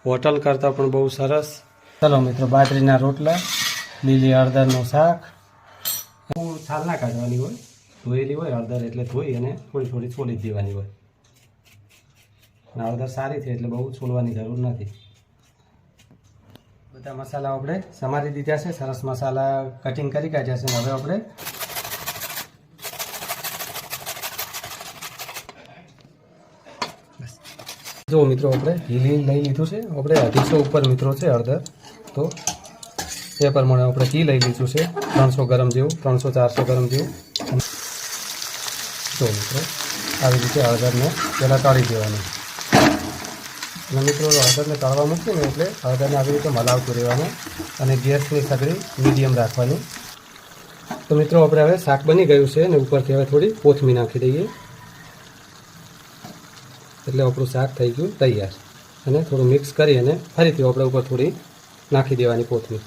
Hotel કરતાં પણ બહુ સરસ। ચાલો મિત્રો, બાજરીના રોટલા, લીલી હળદરનું શાક। છાલ ના કાઢવાની હોય, ધોયેલી હોય હળદર એટલે ધોઈ અને થોડી થોડી છોલી દેવાની હોય। હળદર સારી છે એટલે બહુ છોલવાની જરૂર નથી। બધા મસાલા આપણે સમારી દીધા છે, સરસ મસાલા કટિંગ કરી કાઢ્યા છે। હવે આપણે જો મિત્રો આપણે ઘી લઈ લીધું છે, આપણે 250 ઉપર મિત્રો છે હળદર, તો એ પ્રમાણે આપણે ઘી લઈ લીધું છે 300 ગરમ જેવું, 300-400 ગરમ જેવું। જો મિત્રો આવી રીતે હળદરને પહેલાં તળી દેવાની। અને મિત્રો હળદરને તળવા મૂકીએ ને એટલે હળદરને આવી રીતે મલાવતું રહેવાનું અને ગેસની સગડી મીડિયમ રાખવાની। તો મિત્રો આપણે હવે શાક બની ગયું છે અને ઉપરથી હવે થોડી કોથમીર નાખી દઈએ એટલે આપણું શાક થઈ ગયું તૈયાર। અને થોડું મિક્સ કરી અને ફરીથી આપણે ઉપર થોડી નાખી દેવાની કોથમીર।